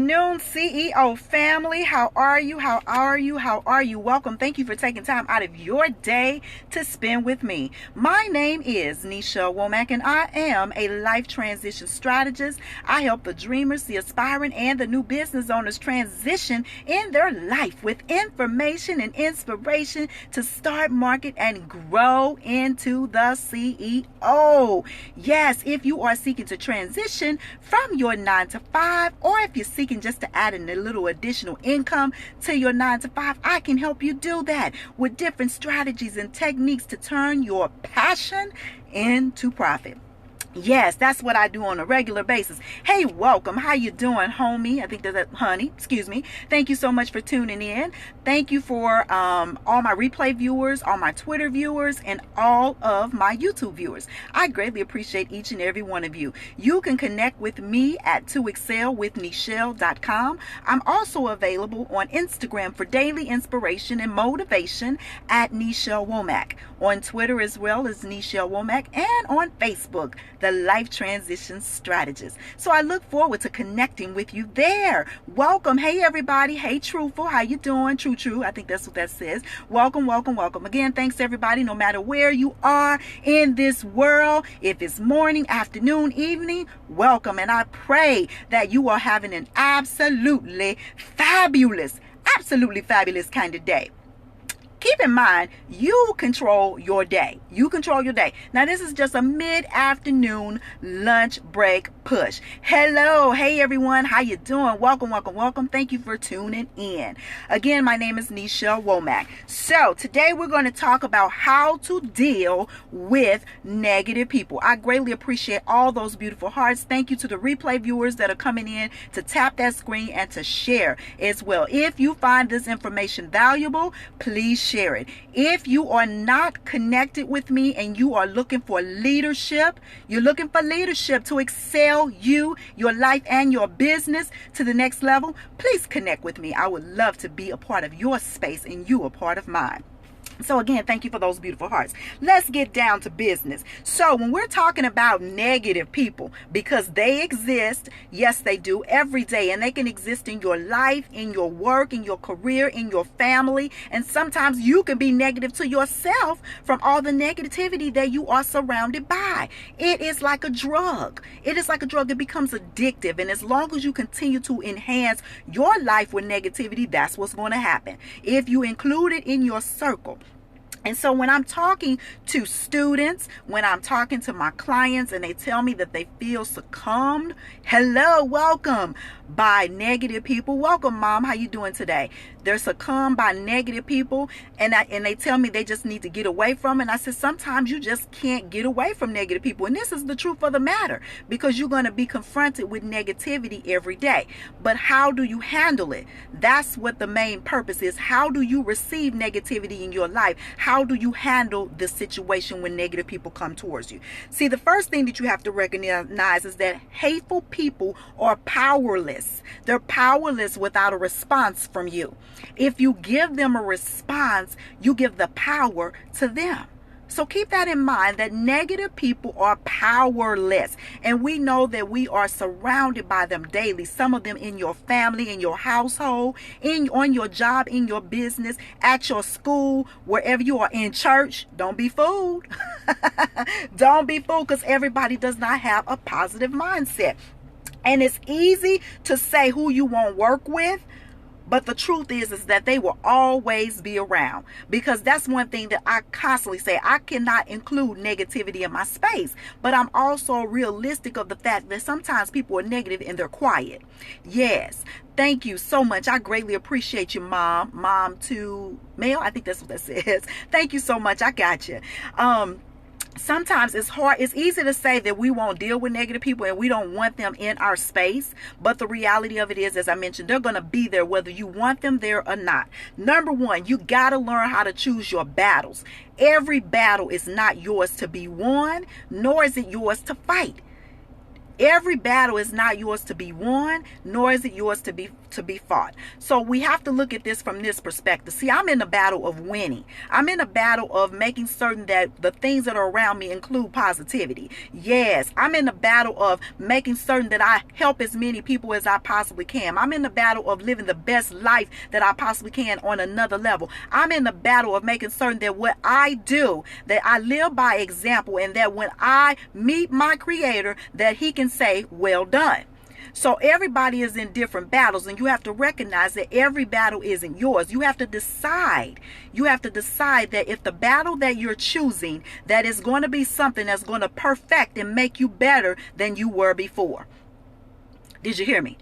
Noon CEO family, how are you? How are you? How are you? Welcome. Thank you for taking time out of your day to spend with me. My name is Nichelle Womack, and I am a life transition strategist. I help the dreamers, the aspiring, and the new business owners transition in their life with information and inspiration to start, market, and grow into the CEO. Yes, if you are seeking to transition from your 9 to 5, or if you're seeking just to add in a little additional income to your 9 to 5, I can help you do that with different strategies and techniques to turn your passion into profit. Yes, that's what I do on a regular basis. Hey, welcome. How you doing, homie? I think that's honey. Excuse me. Thank you so much for tuning in. Thank you for all my replay viewers, all my Twitter viewers, and all of my YouTube viewers. I greatly appreciate each and every one of you. You can connect with me at toexcelwithnichelle.com. I'm also available on Instagram for daily inspiration and motivation at Nichelle Womack. On Twitter as well as Nichelle Womack, and on Facebook, the Life Transition Strategist. So I look forward to connecting with you there. Welcome. Hey, everybody. Hey, Truthful. How you doing? True. I think that's what that says. Welcome. Again, thanks, everybody, no matter where you are in this world. If it's morning, afternoon, evening, welcome. And I pray that you are having an absolutely fabulous kind of day. Keep in mind, you control your day. Now, this is just a mid-afternoon lunch break push. Hello. Hey, everyone. How you doing? Welcome. Thank you for tuning in. Again, my name is Nichelle Womack. So, today we're going to talk about how to deal with negative people. I greatly appreciate all those beautiful hearts. Thank you to the replay viewers that are coming in to tap that screen and to share as well. If you find this information valuable, please share it. If you are not connected with me and you are looking for leadership, to excel you, your life, and your business to the next level, please connect with me. I would love to be a part of your space and you a part of mine. So again, thank you for those beautiful hearts. Let's get down to business. So when we're talking about negative people, because they exist, yes, they do every day, and they can exist in your life, in your work, in your career, in your family, and sometimes you can be negative to yourself from all the negativity that you are surrounded by. It is like a drug. It becomes addictive, and as long as you continue to enhance your life with negativity, that's what's going to happen. If you include it in your circle. And so when I'm talking to students, when I'm talking to my clients and they tell me that they feel succumbed, welcome, by negative people. Welcome, Mom. How you doing today? They're succumbed by negative people, and they tell me they just need to get away from it. And I said, sometimes you just can't get away from negative people. And this is the truth of the matter, because you're going to be confronted with negativity every day. But how do you handle it? That's what the main purpose is. How do you receive negativity in your life? How do you handle the situation when negative people come towards you? See, the first thing that you have to recognize is that hateful people are powerless. They're powerless without a response from you. If you give them a response, you give the power to them. So keep that in mind, that negative people are powerless. And we know that we are surrounded by them daily. Some of them in your family, in your household, on your job, in your business, at your school, wherever you are, in church. Don't be fooled. Don't be fooled, because everybody does not have a positive mindset. And it's easy to say who you won't work with, but the truth is that they will always be around, because that's one thing that I constantly say. I cannot include negativity in my space, but I'm also realistic of the fact that sometimes people are negative and they're quiet. Yes. Thank you so much. I greatly appreciate you, Mom. Mom to Mel. I think that's what that says. Thank you so much. I got you. Sometimes it's hard. It's easy to say that we won't deal with negative people and we don't want them in our space. But the reality of it is, as I mentioned, they're going to be there whether you want them there or not. Number one, you got to learn how to choose your battles. Every battle is not yours to be won, nor is it yours to fight. Every battle is not yours to be won, nor is it yours to be fought. So we have to look at this from this perspective. See, I'm in the battle of winning. I'm in a battle of making certain that the things that are around me include positivity. Yes, I'm in the battle of making certain that I help as many people as I possibly can. I'm in the battle of living the best life that I possibly can on another level. I'm in the battle of making certain that what I do, that I live by example, and that when I meet my Creator, that He can say, well done. So everybody is in different battles, and you have to recognize that every battle isn't yours. You have to decide. You have to decide that if the battle that you're choosing, that is going to be something that's going to perfect and make you better than you were before. Did you hear me?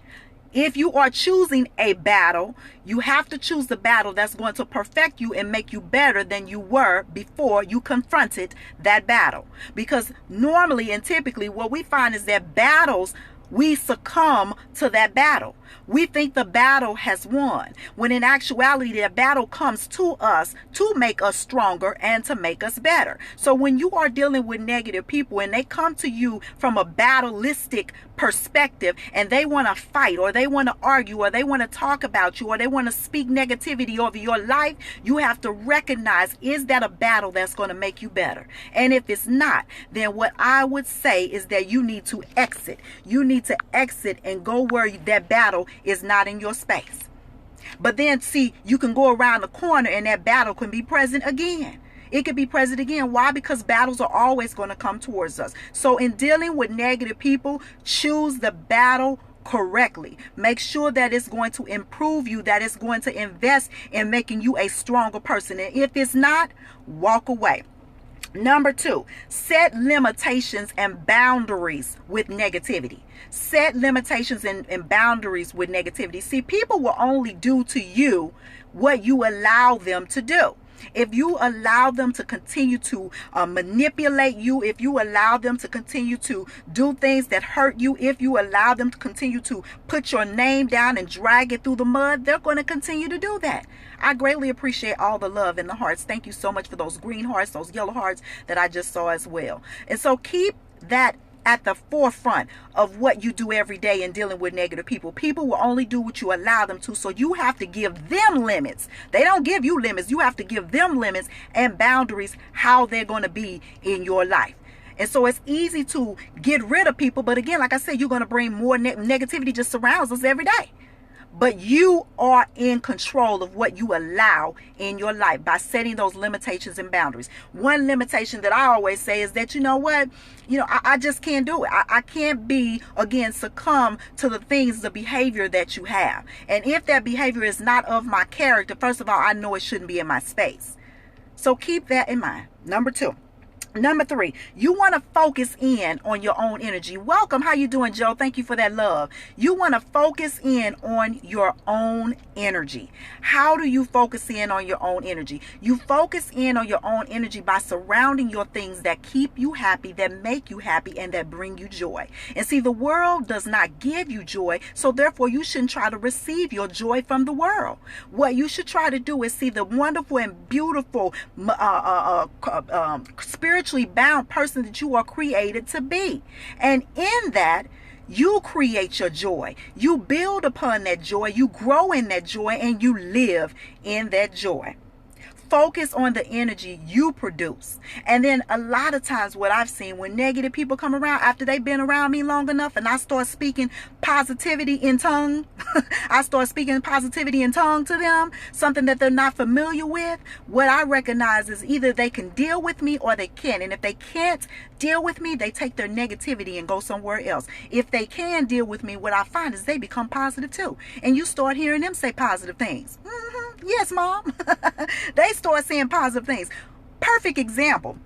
If you are choosing a battle, you have to choose the battle that's going to perfect you and make you better than you were before you confronted that battle. Because normally and typically what we find is that battles, we succumb to that battle. We think the battle has won, when in actuality, that battle comes to us to make us stronger and to make us better. So when you are dealing with negative people and they come to you from a battleistic perspective and they want to fight, or they want to argue, or they want to talk about you, or they want to speak negativity over your life, you have to recognize, is that a battle that's going to make you better? And if it's not, then what I would say is that you need to exit. You need to exit and go where that battle is not in your space. But then see, you can go around the corner and that battle can be present again. It could be present again. Why? Because battles are always going to come towards us. So in dealing with negative people, choose the battle correctly. Make sure that it's going to improve you, that it's going to invest in making you a stronger person. And if it's not, walk away. Number 2, set limitations and boundaries with negativity. Set limitations and boundaries with negativity. See, people will only do to you what you allow them to do. If you allow them to continue to manipulate you, if you allow them to continue to do things that hurt you, if you allow them to continue to put your name down and drag it through the mud, they're going to continue to do that. I greatly appreciate all the love in the hearts. Thank you so much for those green hearts, those yellow hearts that I just saw as well. And so keep that at the forefront of what you do every day in dealing with negative people. People will only do what you allow them to, so you have to give them limits. They don't give you limits. You have to give them limits and boundaries how they're going to be in your life. And so it's easy to get rid of people, but again, like I said, you're going to bring more negativity, just surrounds us every day. But you are in control of what you allow in your life by setting those limitations and boundaries. One limitation that I always say is that, you know what, I just can't do it. I can't succumb to the things, the behavior that you have. And if that behavior is not of my character, first of all, I know it shouldn't be in my space. So keep that in mind. Number 2. Number 3, you want to focus in on your own energy. Welcome. How you doing, Joe? Thank you for that love. You want to focus in on your own energy. How do you focus in on your own energy? You focus in on your own energy by surrounding your things that keep you happy, that make you happy, and that bring you joy. And see, the world does not give you joy, so therefore you shouldn't try to receive your joy from the world. What you should try to do is see the wonderful and beautiful spiritually bound person that you are created to be. And in that, you create your joy. You build upon that joy. You grow in that joy, and you live in that joy. Focus on the energy you produce. And then a lot of times what I've seen, when negative people come around after they've been around me long enough and I start speaking positivity in tongue, I start speaking positivity in tongue to them, something that they're not familiar with, what I recognize is either they can deal with me or they can't. And if they can't deal with me, they take their negativity and go somewhere else. If they can deal with me, what I find is they become positive too. And you start hearing them say positive things. Yes, Mom. They start saying positive things. Perfect example.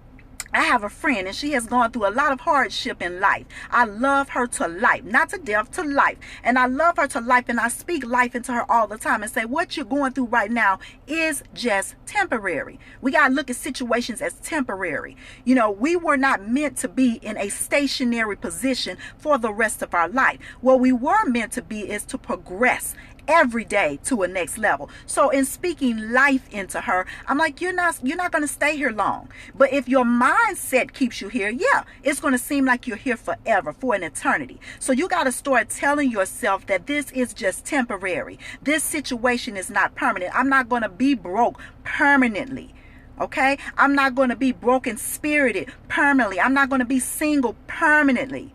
I have a friend, and she has gone through a lot of hardship in life. I love her to life, not to death, to life. And I love her to life, and I speak life into her all the time and say, what you're going through right now is just temporary. We got to look at situations as temporary. We were not meant to be in a stationary position for the rest of our life. What we were meant to be is to progress every day to a next level. So in speaking life into her, I'm like, you're not going to stay here long. But if your mindset keeps you here, yeah, it's going to seem like you're here forever, for an eternity. So you got to start telling yourself that this is just temporary. This situation is not permanent. I'm not going to be broke permanently. Okay? I'm not going to be broken spirited permanently. I'm not going to be single permanently.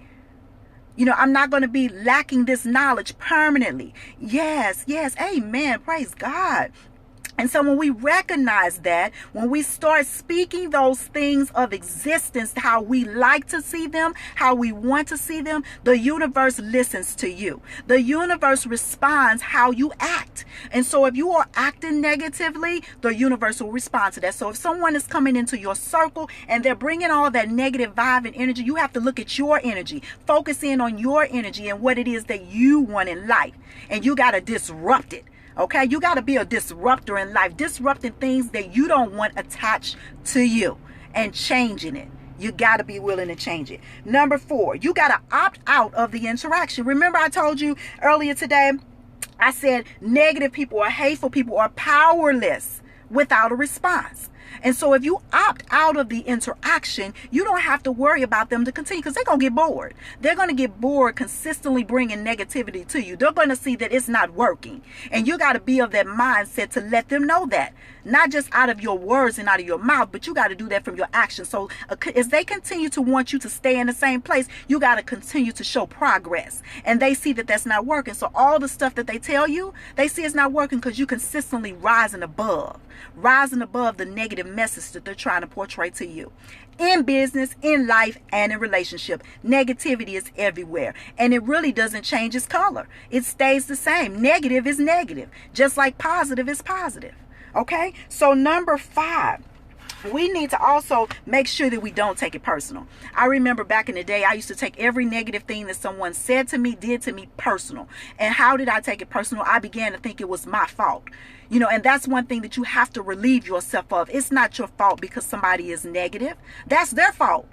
I'm not going to be lacking this knowledge permanently. Yes, amen. Praise God. And so when we recognize that, when we start speaking those things of existence, how we like to see them, how we want to see them, the universe listens to you. The universe responds how you act. And so if you are acting negatively, the universe will respond to that. So if someone is coming into your circle and they're bringing all that negative vibe and energy, you have to look at your energy, focus in on your energy and what it is that you want in life. And you got to disrupt it. Okay, you got to be a disruptor in life, disrupting things that you don't want attached to you and changing it. You got to be willing to change it. Number 4, you got to opt out of the interaction. Remember I told you earlier today, I said negative people or hateful people are powerless without a response. And so if you opt out of the interaction, you don't have to worry about them to continue because they're going to get bored. They're going to get bored consistently bringing negativity to you. They're going to see that it's not working. And you got to be of that mindset to let them know that. Not just out of your words and out of your mouth, but you got to do that from your actions. So as they continue to want you to stay in the same place, you got to continue to show progress. And they see that that's not working. So all the stuff that they tell you, they see it's not working because you consistently rising above the negative message that they're trying to portray to you. In business, in life, and in relationship, negativity is everywhere. And it really doesn't change its color. It stays the same. Negative is negative, just like positive is positive. Okay? So number 5, we need to also make sure that we don't take it personal. I remember back in the day, I used to take every negative thing that someone said to me, did to me personal. And how did I take it personal? I began to think it was my fault. And that's one thing that you have to relieve yourself of. It's not your fault because somebody is negative. That's their fault.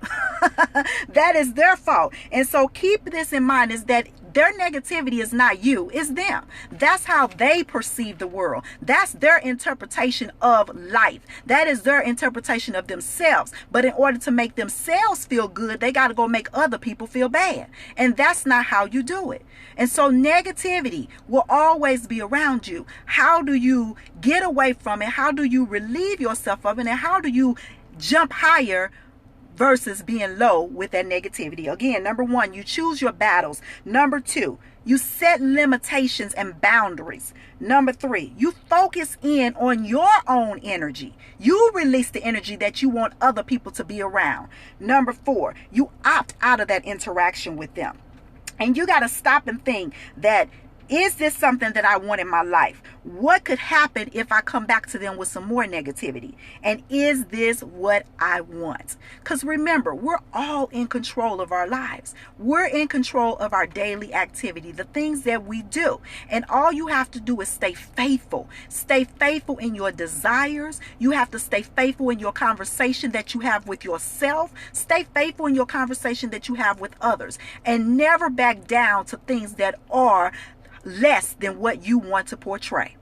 That is their fault. And so keep this in mind, is that their negativity is not you, it's them. That's how they perceive the world. That's their interpretation of life. That is their interpretation of themselves. But in order to make themselves feel good, they got to go make other people feel bad. And that's not how you do it. And so negativity will always be around you. How do you get away from it? How do you relieve yourself of it? And how do you jump higher versus being low with that negativity? Again, number 1, you choose your battles. Number 2, you set limitations and boundaries. Number 3, you focus in on your own energy. You release the energy that you want other people to be around. Number 4, you opt out of that interaction with them. And you got to stop and think that, is this something that I want in my life? What could happen if I come back to them with some more negativity? And is this what I want? Because remember, we're all in control of our lives. We're in control of our daily activity, the things that we do. And all you have to do is stay faithful. Stay faithful in your desires. You have to stay faithful in your conversation that you have with yourself. Stay faithful in your conversation that you have with others. And never back down to things that are less than what you want to portray.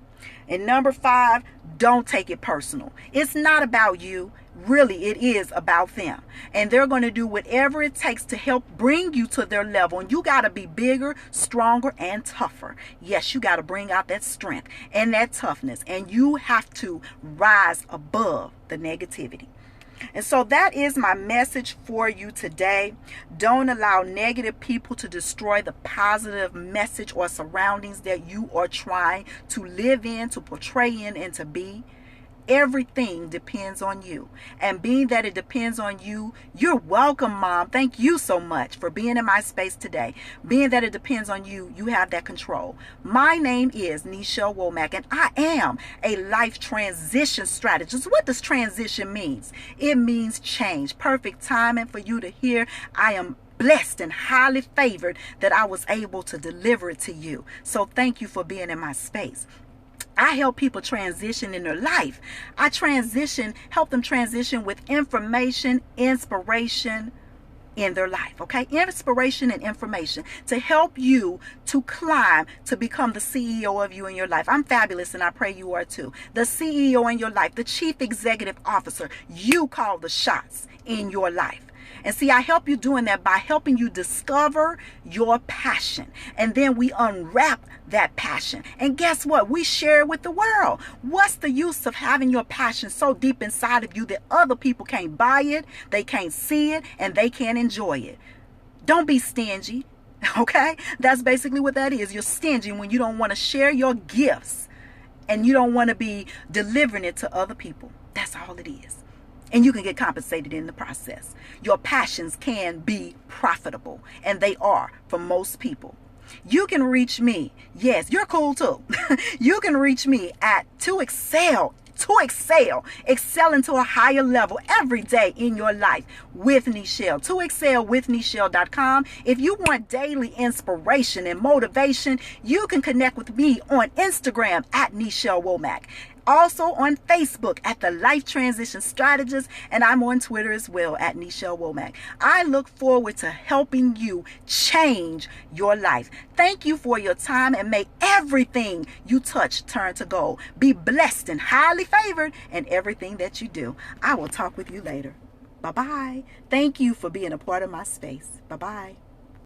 And number 5, don't take it personal. It's not about you. Really, it is about them. And they're going to do whatever it takes to help bring you to their level. And you got to be bigger, stronger, and tougher. Yes, you got to bring out that strength and that toughness. And you have to rise above the negativity. And so that is my message for you today. Don't allow negative people to destroy the positive message or surroundings that you are trying to live in, to portray in, and to be. Everything depends on you. And being that it depends on you, you're welcome, Mom. Thank you so much for being in my space today. Being that it depends on you, you have that control. My name is Nichelle Womack, and I am a life transition strategist. What does transition mean? It means change. Perfect timing for you to hear. I am blessed and highly favored that I was able to deliver it to you. So thank you for being in my space. I help people transition in their life. I help them transition with information, inspiration, in their life, okay? Inspiration and information to help you to climb to become the CEO of you in your life. I'm fabulous, and I pray you are too. The CEO in your life, the chief executive officer. You call the shots in your life. And see, I help you doing that by helping you discover your passion. And then we unwrap that passion. And guess what? We share it with the world. What's the use of having your passion so deep inside of you that other people can't buy it, they can't see it, and they can't enjoy it? Don't be stingy, okay? That's basically what that is. You're stingy when you don't want to share your gifts and you don't want to be delivering it to other people. That's all it is. And you can get compensated in the process. Your passions can be profitable, and they are for most people. You can reach me. Yes, you're cool too. You can reach me at excel into a higher level every day in your life with Nichelle. To excel with Nichelle.com. If you want daily inspiration and motivation, you can connect with me on Instagram at Nichelle Womack. Also on Facebook at The Life Transition Strategist, and I'm on Twitter as well at Nichelle Womack. I look forward to helping you change your life. Thank you for your time, and may everything you touch turn to gold. Be blessed and highly favored in everything that you do. I will talk with you later. Bye-bye. Thank you for being a part of my space. Bye-bye.